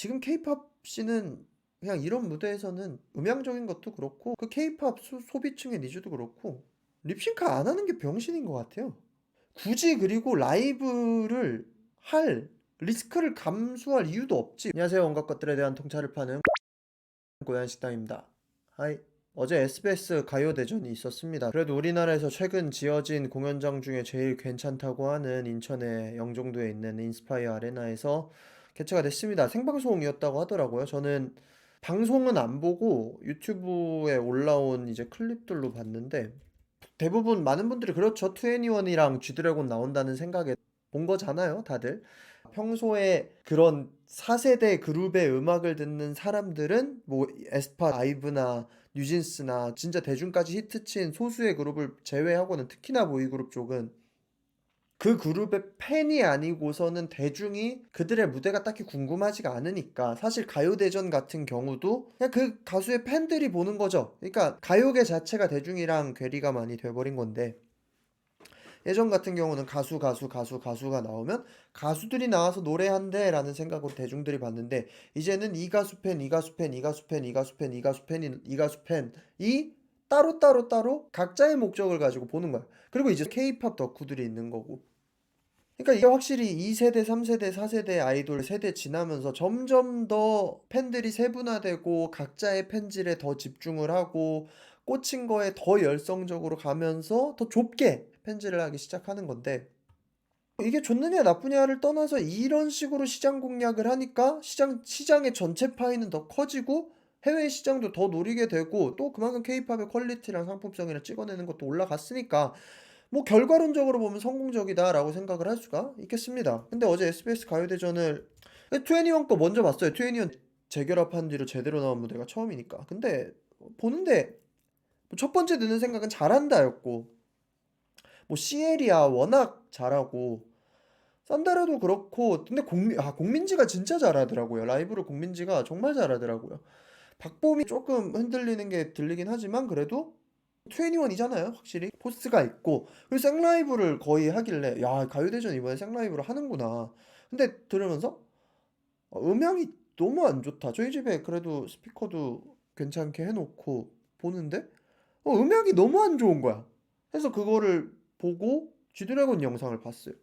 지금 케이팝 씬은 그냥 이런 무대에서는 음향적인 것도 그렇고 그 케이팝 소비층의 니즈도 그렇고 립싱크 안 하는 게 병신인 것 같아요. 굳이 그리고 라이브를 할 리스크를 감수할 이유도 없지. 안녕하세요. 온갖 것들에 대한 통찰을 파는 고양식당입니다. 하이. 어제 SBS 가요대전이 있었습니다. 그래도 우리나라에서 최근 지어진 공연장 중에 제일 괜찮다고 하는 인천의 영종도에 있는 인스파이어 아레나에서 개최가 됐습니다. 생방송이었다고 하더라고요. 저는 방송은 안 보고 유튜브에 올라온 이제 클립들로 봤는데 대부분 많은 분들이 그렇죠. 투애니원이랑 G드래곤 나온다는 생각에 본 거잖아요, 다들. 평소에 그런 4세대 그룹의 음악을 듣는 사람들은 뭐 에스파, 아이브나 뉴진스나 진짜 대중까지 히트친 소수의 그룹을 제외하고는 특히나 보이그룹 쪽은 그 그룹의 팬이 아니고서는 대중이 그들의 무대가 딱히 궁금하지가 않으니까 사실 가요대전 같은 경우도 그냥 그 가수의 팬들이 보는 거죠. 그러니까 가요계 자체가 대중이랑 괴리가 많이 돼버린 건데 예전 같은 경우는 가수가 나오면 가수들이 나와서 노래한대 라는 생각으로 대중들이 봤는데 이제는 이 가수 팬, 이 가수 팬, 이 가수 팬, 이 가수 팬, 이 가수 팬, 이 가수 팬이 따로 각자의 목적을 가지고 보는 거야. 그리고 이제 케이팝 덕후들이 있는 거고. 그러니까 이게 확실히 2세대, 3세대, 4세대 아이돌 세대 지나면서 점점 더 팬들이 세분화되고 각자의 팬질에 더 집중을 하고 꽂힌 거에 더 열성적으로 가면서 더 좁게 팬질을 하기 시작하는 건데 이게 좋느냐 나쁘냐를 떠나서 이런 식으로 시장 공략을 하니까 시장의 전체 파이는 더 커지고 해외 시장도 더 노리게 되고 또 그만큼 케이팝의 퀄리티랑 상품성이랑 찍어내는 것도 올라갔으니까 뭐 결과론적으로 보면 성공적이다라고 생각을 할 수가 있겠습니다. 근데 어제 SBS 가요대전을 투애니원 거 먼저 봤어요. 투애니원 재결합한 뒤로 제대로 나온 무대가 처음이니까. 근데 보는데 첫 번째 드는 생각은 잘한다였고 뭐 시에리아 워낙 잘하고 산다라도 그렇고 근데 공민지가 진짜 잘하더라고요. 라이브를 공민지가 정말 잘하더라고요. 박봄이 조금 흔들리는 게 들리긴 하지만 그래도 투애니원이잖아요. 확실히 포스가 있고 그리고 생라이브를 거의 하길래 야 가요대전 이번에 생라이브를 하는구나. 근데 들으면서 음향이 너무 안 좋다. 저희 집에 그래도 스피커도 괜찮게 해놓고 보는데 음향이 너무 안 좋은 거야. 그래서 그거를 보고 G드래곤 영상을 봤어요.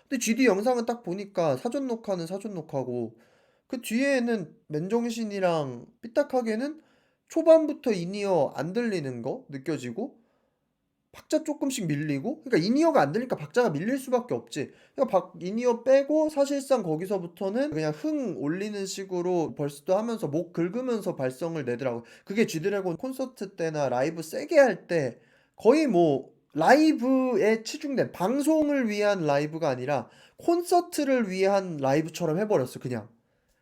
근데 GD 영상은 딱 보니까 사전 녹화는 사전 녹화고 그 뒤에는 맨정신이랑 삐딱하게는 초반부터 인이어 안 들리는 거 느껴지고 박자 조금씩 밀리고 그러니까 인이어가 안 들리니까 박자가 밀릴 수밖에 없지. 그러니까 인이어 빼고 사실상 거기서부터는 그냥 흥 올리는 식으로 벌스도 하면서 목 긁으면서 발성을 내더라고. 그게 G드래곤 콘서트 때나 라이브 세게 할 때 거의 뭐 라이브에 치중된 방송을 위한 라이브가 아니라 콘서트를 위한 라이브처럼 해버렸어 그냥.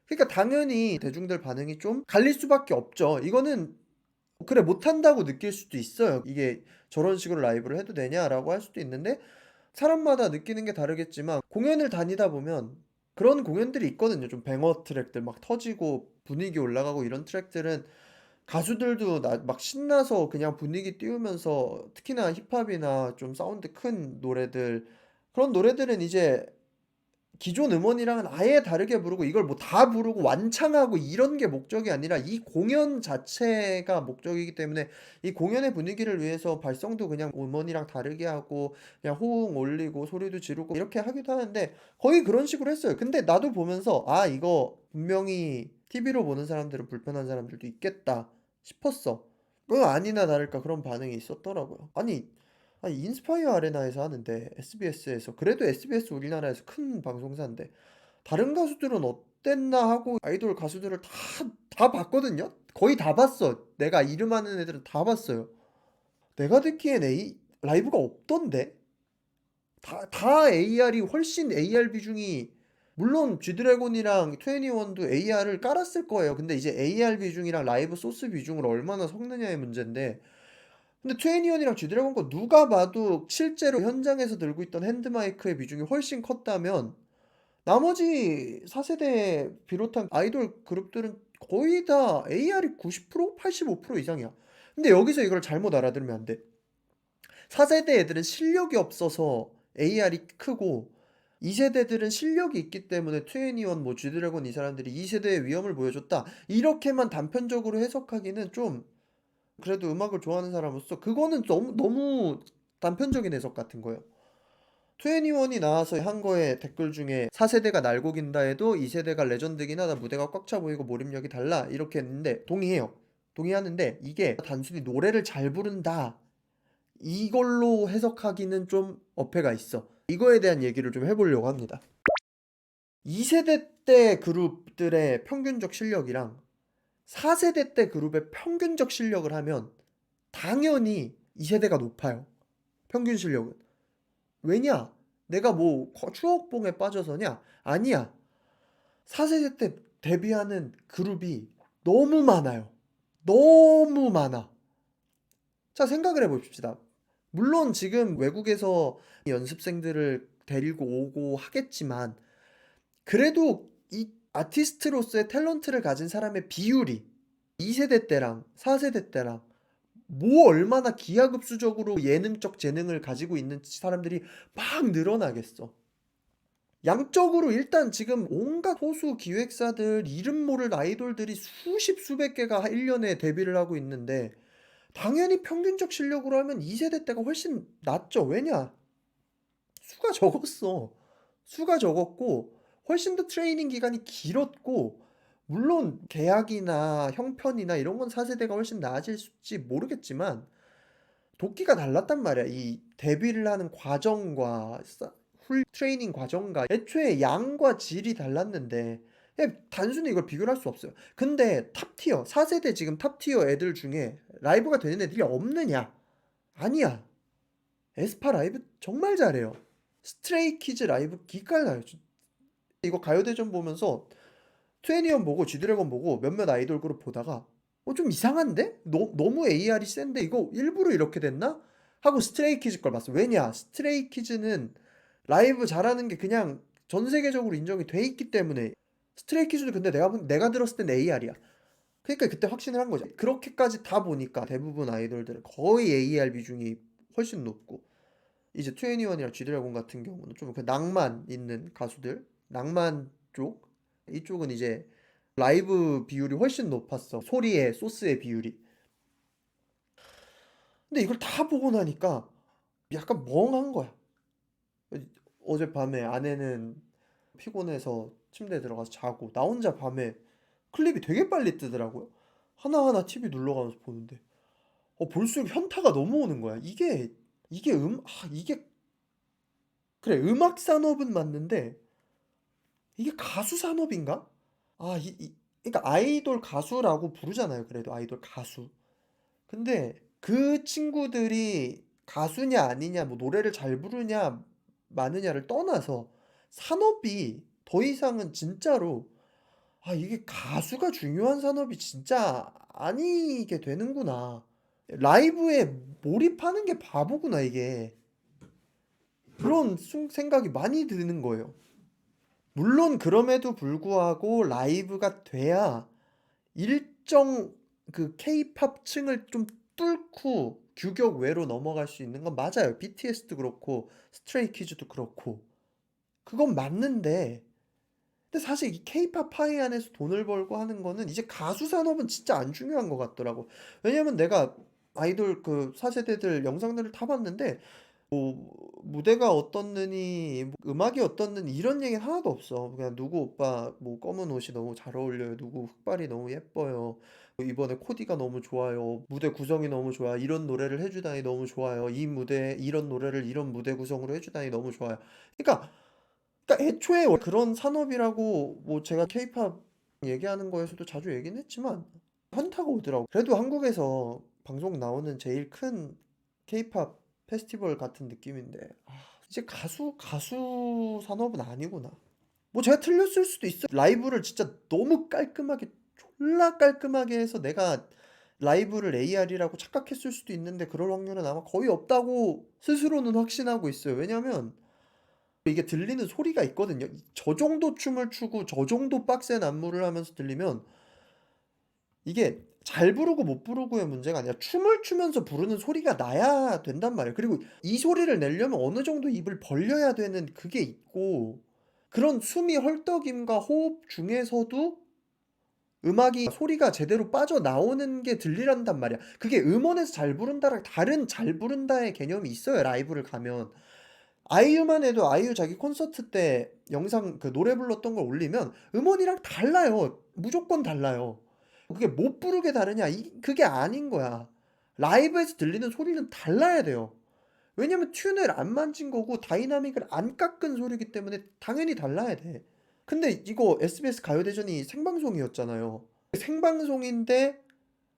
그러니까 당연히 대중들 반응이 좀 갈릴 수밖에 없죠. 이거는 그래 못한다고 느낄 수도 있어요. 이게 저런 식으로 라이브를 해도 되냐라고 할 수도 있는데 사람마다 느끼는 게 다르겠지만 공연을 다니다 보면 그런 공연들이 있거든요. 좀 뱅어 트랙들 막 터지고 분위기 올라가고 이런 트랙들은 가수들도 막 신나서 그냥 분위기 띄우면서 특히나 힙합이나 좀 사운드 큰 노래들 그런 노래들은 이제 기존 음원이랑은 아예 다르게 부르고 이걸 뭐 다 부르고 완창하고 이런 게 목적이 아니라 이 공연 자체가 목적이기 때문에 이 공연의 분위기를 위해서 발성도 그냥 음원이랑 다르게 하고 그냥 호응 올리고 소리도 지르고 이렇게 하기도 하는데 거의 그런 식으로 했어요. 근데 나도 보면서 아 이거 분명히 TV로 보는 사람들은 불편한 사람들도 있겠다 싶었어. 그 아니나 다를까 그런 반응이 있었더라고요. 아니 인스파이어 아레나에서 하는데 SBS에서 그래도 SBS 우리나라에서 큰 방송사인데 다른 가수들은 어땠나 하고 아이돌 가수들을 다 봤거든요. 거의 다 봤어. 내가 이름 아는 애들은 다 봤어요. 내가 듣기엔 라이브가 없던데 다 AR이 훨씬 AR 비중이 물론 G드래곤이랑 투애니원도 AR을 깔았을 거예요. 근데 이제 AR 비중이랑 라이브 소스 비중을 얼마나 섞느냐의 문제인데 근데 투애니언이랑 G드래곤 거 누가 봐도 실제로 현장에서 들고 있던 핸드마이크의 비중이 훨씬 컸다면 나머지 4세대 비롯한 아이돌 그룹들은 거의 다 AR이 90%? 85% 이상이야. 근데 여기서 이걸 잘못 알아들으면 안 돼. 4세대 애들은 실력이 없어서 AR이 크고 2세대들은 실력이 있기 때문에 2NE1 뭐 G드래곤 이 사람들이 2세대의 위험을 보여줬다. 이렇게만 단편적으로 해석하기는 좀 그래도 음악을 좋아하는 사람으로서 그거는 너무 단편적인 해석 같은 거예요. 2NE1이 나와서 한 거에 댓글 중에 4세대가 날고긴다 해도 2세대가 레전드긴 하다. 무대가 꽉 차 보이고 몰입력이 달라. 이렇게 했는데 동의해요. 동의하는데 이게 단순히 노래를 잘 부른다. 이걸로 해석하기는 좀 어폐가 있어. 이거에 대한 얘기를 좀 해보려고 합니다. 2세대 때 그룹들의 평균적 실력이랑 4세대 때 그룹의 평균적 실력을 하면 당연히 2세대가 높아요. 평균 실력은. 왜냐? 내가 뭐 추억봉에 빠져서냐? 아니야. 4세대 때 데뷔하는 그룹이 너무 많아요. 너무 많아. 자, 생각을 해봅시다. 물론 지금 외국에서 연습생들을 데리고 오고 하겠지만 그래도 이 아티스트로서의 탤런트를 가진 사람의 비율이 2세대 때랑 4세대 때랑 뭐 얼마나 기하급수적으로 예능적 재능을 가지고 있는 사람들이 막 늘어나겠어. 양적으로 일단 지금 온갖 호수 기획사들 이름 모를 아이돌들이 수십 수백 개가 1년에 데뷔를 하고 있는데 당연히 평균적 실력으로 하면 2세대 때가 훨씬 낫죠. 왜냐? 수가 적었어. 수가 적었고 훨씬 더 트레이닝 기간이 길었고 물론 계약이나 형편이나 이런 건 4세대가 훨씬 나아질지 모르겠지만 도끼가 달랐단 말이야. 이 데뷔를 하는 과정과 트레이닝 과정과 애초에 양과 질이 달랐는데 그냥 단순히 이걸 비교를 할 수 없어요. 근데 탑티어 4세대 지금 탑티어 애들 중에 라이브가 되는 애들이 없느냐? 아니야. 에스파 라이브 정말 잘해요. 스트레이키즈 라이브 기깔나요. 이거 가요대전 보면서 2NE1 보고 G드래곤 보고 몇몇 아이돌 그룹 보다가 좀 이상한데? 너무 AR이 센데 이거 일부러 이렇게 됐나? 하고 스트레이키즈 걸 봤어. 왜냐? 스트레이키즈는 라이브 잘하는 게 그냥 전 세계적으로 인정이 돼 있기 때문에 스트레이키즈도 근데 내가 들었을 땐 AR이야. 그러니까 그때 확신을 한 거지. 그렇게까지 다 보니까 대부분 아이돌들은 거의 AR 비중이 훨씬 높고 이제 2NE1이랑 G드래곤 같은 경우는 좀 그 낭만 있는 가수들, 낭만 쪽 이쪽은 이제 라이브 비율이 훨씬 높았어. 소리의 소스의 비율이. 근데 이걸 다 보고 나니까 약간 멍한 거야. 어젯밤에 아내는 피곤해서 침대에 들어가서 자고 나 혼자 밤에 클립이 되게 빨리 뜨더라고요. 하나하나 TV 눌러가면서 보는데 볼수록 현타가 너무 오는 거야. 이게 그래 음악 산업은 맞는데 이게 가수 산업인가? 아, 그러니까 아이돌 가수라고 부르잖아요. 그래도 아이돌 가수. 근데 그 친구들이 가수냐 아니냐, 뭐 노래를 잘 부르냐 마느냐를 떠나서 산업이 더 이상은 진짜로 이게 가수가 중요한 산업이 진짜 아니게 되는구나. 라이브에 몰입하는 게 바보구나, 이게. 그런 생각이 많이 드는 거예요. 물론 그럼에도 불구하고 라이브가 돼야 일정 그 케이팝 층을 좀 뚫고 규격 외로 넘어갈 수 있는 건 맞아요. BTS도 그렇고 스트레이키즈도 그렇고 그건 맞는데 근데 사실 이 케이팝 파이 안에서 돈을 벌고 하는 거는 이제 가수 산업은 진짜 안 중요한 것 같더라고. 왜냐면 내가 아이돌 그 4세대들 영상들을 다 봤는데 뭐 무대가 어떻느니 뭐 음악이 어떻느니 이런 얘기는 하나도 없어. 그냥 누구 오빠 뭐 검은 옷이 너무 잘 어울려요. 누구 흑발이 너무 예뻐요. 뭐 이번에 코디가 너무 좋아요. 무대 구성이 너무 좋아. 이런 노래를 해주다니 너무 좋아요. 이 무대 이런 노래를 이런 무대 구성으로 해주다니 너무 좋아요. 그러니까 애초에 그런 산업이라고 뭐 제가 케이팝 얘기하는 거에서도 자주 얘기는 했지만 현타가 오더라고. 그래도 한국에서 방송 나오는 제일 큰 케이팝 페스티벌 같은 느낌인데 이제 가수 산업은 아니구나. 뭐 제가 틀렸을 수도 있어. 라이브를 진짜 너무 깔끔하게 졸라 깔끔하게 해서 내가 라이브를 AR이라고 착각했을 수도 있는데 그럴 확률은 아마 거의 없다고 스스로는 확신하고 있어요. 왜냐면 이게 들리는 소리가 있거든요. 저 정도 춤을 추고 저 정도 빡센 안무를 하면서 들리면 이게 잘 부르고 못 부르고의 문제가 아니라 춤을 추면서 부르는 소리가 나야 된단 말이에요. 그리고 이 소리를 내려면 어느 정도 입을 벌려야 되는 그게 있고, 그런 숨이 헐떡임과 호흡 중에서도 음악이 소리가 제대로 빠져나오는 게 들리란단 말이야. 그게 음원에서 잘 부른다랑 다른 잘 부른다의 개념이 있어요, 라이브를 가면. 아이유만 해도 아이유 자기 콘서트 때 영상 그 노래 불렀던 걸 올리면 음원이랑 달라요. 무조건 달라요. 그게 못 부르게 다르냐? 그게 아닌 거야. 라이브에서 들리는 소리는 달라야 돼요. 왜냐면 튠을 안 만진 거고 다이나믹을 안 깎은 소리이기 때문에 당연히 달라야 돼. 근데 이거 SBS 가요대전이 생방송이었잖아요. 생방송인데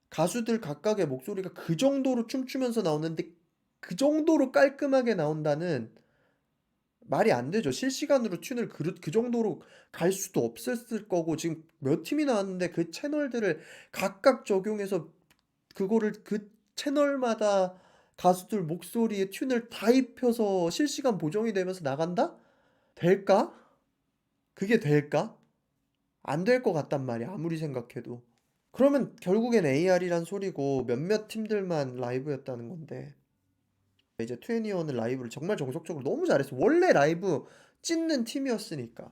가수들 각각의 목소리가 그 정도로 춤추면서 나오는데 그 정도로 깔끔하게 나온다는 말이 안 되죠. 실시간으로 튠을 그 정도로 갈 수도 없었을 거고, 지금 몇 팀이 나왔는데 그 채널들을 각각 적용해서 그거를 그 채널마다 가수들 목소리에 튠을 다 입혀서 실시간 보정이 되면서 나간다? 될까? 그게 될까? 안 될 것 같단 말이야, 아무리 생각해도. 그러면 결국엔 AR이란 소리고 몇몇 팀들만 라이브였다는 건데, 이제 투애니원은 라이브를 정말 정석적으로 너무 잘했어. 원래 라이브 찢는 팀이었으니까.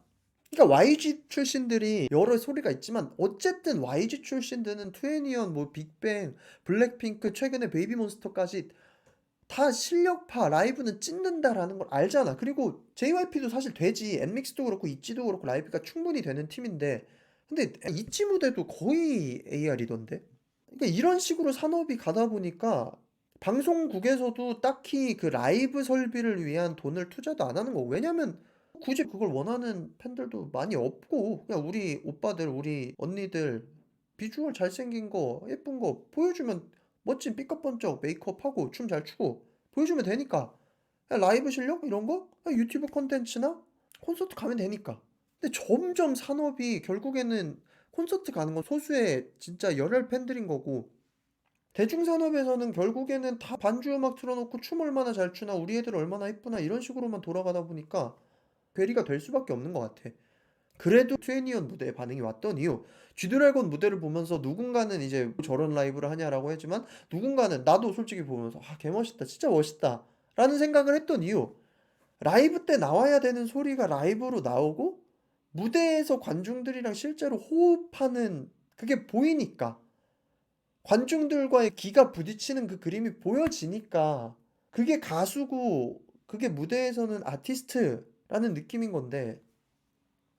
그러니까 YG 출신들이 여러 소리가 있지만 어쨌든 YG 출신들은 투애니원, 뭐 빅뱅, 블랙핑크, 최근에 베이비몬스터까지 다 실력파, 라이브는 찢는다라는 걸 알잖아. 그리고 JYP도 사실 되지. 엔믹스도 그렇고 있지도 그렇고 라이브가 충분히 되는 팀인데, 근데 있지 무대도 거의 AR이던데. 그러니까 이런 식으로 산업이 가다 보니까 방송국에서도 딱히 그 라이브 설비를 위한 돈을 투자도 안 하는 거고. 왜냐면 굳이 그걸 원하는 팬들도 많이 없고, 그냥 우리 오빠들, 우리 언니들 비주얼 잘생긴 거, 예쁜 거 보여주면, 멋진 삐까번쩍 메이크업하고 춤 잘 추고 보여주면 되니까, 그냥 라이브 실력 이런 거 그냥 유튜브 콘텐츠나 콘서트 가면 되니까. 근데 점점 산업이 결국에는 콘서트 가는 건 소수의 진짜 열혈 팬들인 거고, 대중산업에서는 결국에는 다 반주 음악 틀어놓고 춤 얼마나 잘 추나 우리 애들 얼마나 이쁘나 이런 식으로만 돌아가다 보니까 괴리가 될 수밖에 없는 것 같아. 그래도 트웨니언 무대에 반응이 왔던 이유, 쥐드래곤 무대를 보면서 누군가는 이제 저런 라이브를 하냐라고 했지만, 누군가는 나도 솔직히 보면서 아 개멋있다, 진짜 멋있다 라는 생각을 했던 이유, 라이브 때 나와야 되는 소리가 라이브로 나오고 무대에서 관중들이랑 실제로 호흡하는 그게 보이니까, 관중들과의 기가 부딪히는 그 그림이 보여지니까, 그게 가수고 그게 무대에서는 아티스트라는 느낌인 건데,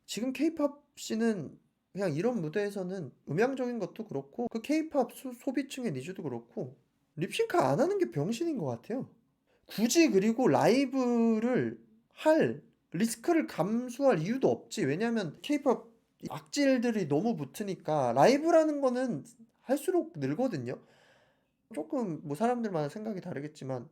지금 케이팝 씬은 그냥 이런 무대에서는 음향적인 것도 그렇고 그 케이팝 소비층의 니즈도 그렇고 립싱크 안 하는 게 병신인 것 같아요. 굳이 그리고 라이브를 할 리스크를 감수할 이유도 없지. 왜냐면 케이팝 악질들이 너무 붙으니까 라이브라는 거는 할수록 늘거든요. 조금 뭐 사람들마다 생각이 다르겠지만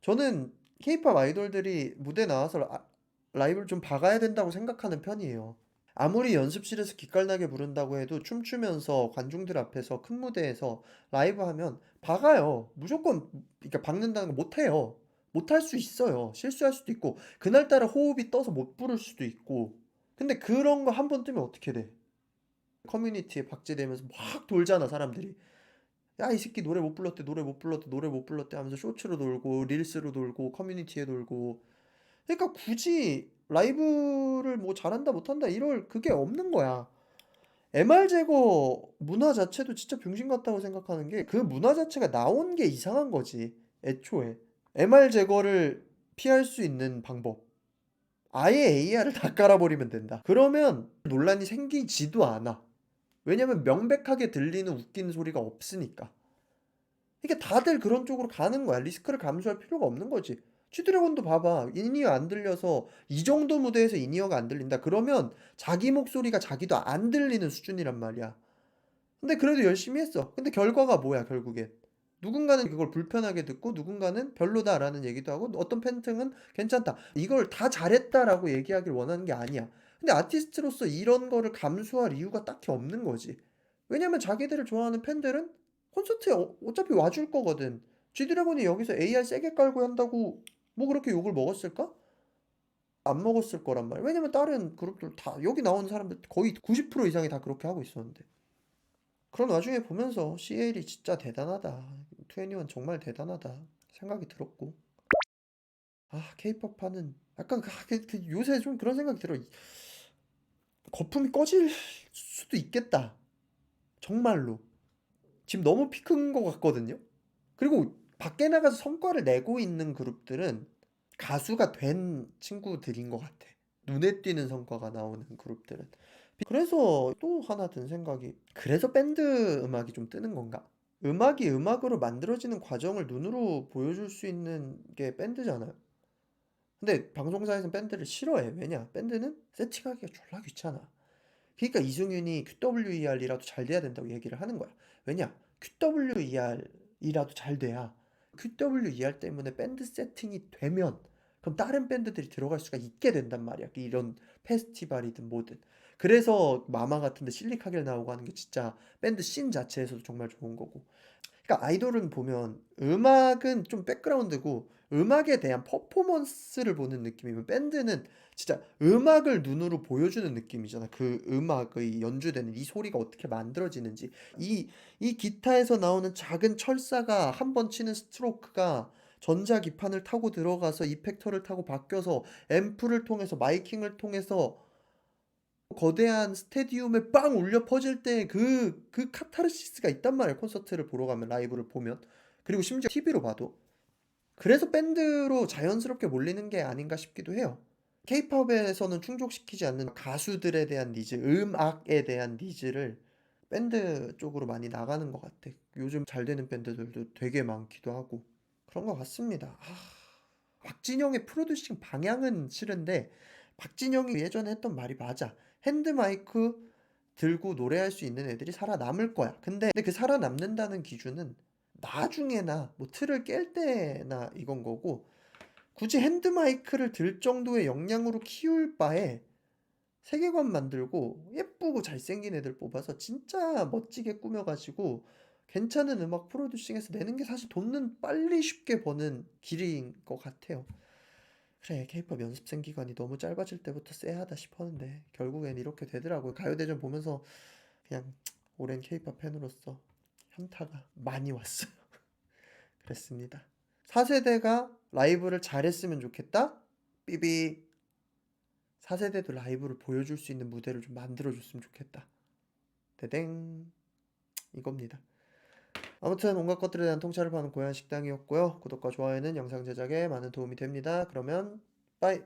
저는 케이팝 아이돌들이 무대 나와서 라이브를 좀 박아야 된다고 생각하는 편이에요. 아무리 연습실에서 기깔나게 부른다고 해도 춤추면서 관중들 앞에서 큰 무대에서 라이브 하면 박아요. 무조건. 그러니까 박는다는 거 못해요. 못할 수 있어요. 실수할 수도 있고 그날따라 호흡이 떠서 못 부를 수도 있고. 근데 그런 거 한 번 뜨면 어떻게 돼? 커뮤니티에 박제되면서 막 돌잖아, 사람들이. 야, 이 새끼 노래 못 불렀대, 노래 못 불렀대, 노래 못 불렀대 하면서 쇼츠로 돌고 릴스로 돌고 커뮤니티에 돌고. 그러니까 굳이 라이브를 뭐 잘한다 못한다 이럴 그게 없는 거야. MR 제거 문화 자체도 진짜 병신 같다고 생각하는 게, 그 문화 자체가 나온 게 이상한 거지, 애초에. MR 제거를 피할 수 있는 방법, 아예 AR을 다 깔아버리면 된다. 그러면 논란이 생기지도 않아. 왜냐면 명백하게 들리는 웃기는 소리가 없으니까. 그러니까 다들 그런 쪽으로 가는 거야. 리스크를 감수할 필요가 없는 거지. 쥐드래곤도 봐봐. 인이어 안 들려서 이 정도 무대에서 인이어가 안 들린다. 그러면 자기 목소리가 자기도 안 들리는 수준이란 말이야. 근데 그래도 열심히 했어. 근데 결과가 뭐야, 결국엔. 누군가는 그걸 불편하게 듣고 누군가는 별로다라는 얘기도 하고 어떤 팬층은 괜찮다. 이걸 다 잘했다라고 얘기하길 원하는 게 아니야. 근데 아티스트로서 이런 거를 감수할 이유가 딱히 없는 거지. 왜냐면 자기들을 좋아하는 팬들은 콘서트에 어차피 와줄 거거든. G드래곤이 여기서 AR 세게 깔고 한다고 뭐 그렇게 욕을 먹었을까? 안 먹었을 거란 말이야. 왜냐면 다른 그룹들 다, 여기 나오는 사람들 거의 90% 이상이 다 그렇게 하고 있었는데. 그런 와중에 보면서 CL이 진짜 대단하다. 2NE1 정말 대단하다 생각이 들었고. 케이팝파는 약간 요새 좀 그런 생각이 들어. 거품이 꺼질 수도 있겠다. 정말로. 지금 너무 피 큰 것 같거든요. 그리고 밖에 나가서 성과를 내고 있는 그룹들은 가수가 된 친구들인 것 같아. 눈에 띄는 성과가 나오는 그룹들은. 그래서 또 하나 든 생각이, 그래서 밴드 음악이 좀 뜨는 건가? 음악이 음악으로 만들어지는 과정을 눈으로 보여줄 수 있는 게 밴드잖아요. 근데 방송사에서는 밴드를 싫어해. 왜냐? 밴드는 세팅하기가 졸라 귀찮아. 그러니까 이승윤이 QWER이라도 잘 돼야 된다고 얘기를 하는 거야. 왜냐? QWER이라도 잘 돼야 QWER 때문에 밴드 세팅이 되면 그럼 다른 밴드들이 들어갈 수가 있게 된단 말이야. 이런 페스티벌이든 뭐든. 그래서 마마 같은 데 실리카겔 나오고 하는 게 진짜 밴드 씬 자체에서도 정말 좋은 거고. 그러니까 아이돌은 보면 음악은 좀 백그라운드고 음악에 대한 퍼포먼스를 보는 느낌이면 밴드는 진짜 음악을 눈으로 보여주는 느낌이잖아. 그 음악의 연주되는 이 소리가 어떻게 만들어지는지, 이 기타에서 나오는 작은 철사가 한 번 치는 스트로크가 전자기판을 타고 들어가서 이펙터를 타고 바뀌어서 앰프를 통해서 마이킹을 통해서 거대한 스테디움에 빵 울려 퍼질 때 그 카타르시스가 있단 말이야. 콘서트를 보러 가면, 라이브를 보면. 그리고 심지어 TV로 봐도. 그래서 밴드로 자연스럽게 몰리는 게 아닌가 싶기도 해요. 케이팝에서는 충족시키지 않는 가수들에 대한 니즈, 음악에 대한 니즈를 밴드 쪽으로 많이 나가는 것 같아. 요즘 잘 되는 밴드들도 되게 많기도 하고. 그런 것 같습니다. 박진영의 프로듀싱 방향은 싫은데, 박진영이 예전에 했던 말이 맞아. 핸드마이크 들고 노래할 수 있는 애들이 살아남을 거야. 근데 그 살아남는다는 기준은 나중에나 뭐 틀을 깰 때나 이건 거고, 굳이 핸드마이크를 들 정도의 역량으로 키울 바에 세계관 만들고 예쁘고 잘생긴 애들 뽑아서 진짜 멋지게 꾸며가지고 괜찮은 음악 프로듀싱해서 내는 게 사실 돈은 빨리 쉽게 버는 길인 것 같아요. 그래, 케이팝 연습생 기간이 너무 짧아질 때부터 쎄하다 싶었는데 결국엔 이렇게 되더라고요. 가요대전 보면서 그냥 오랜 케이팝 팬으로서 현타가 많이 왔어요. 그랬습니다. 4세대가 라이브를 잘했으면 좋겠다? 삐비. 4세대도 라이브를 보여줄 수 있는 무대를 좀 만들어줬으면 좋겠다. 대댕. 이겁니다. 아무튼 온갖 것들에 대한 통찰을 파는 고양식당이었고요. 구독과 좋아요는 영상 제작에 많은 도움이 됩니다. 그러면 빠이.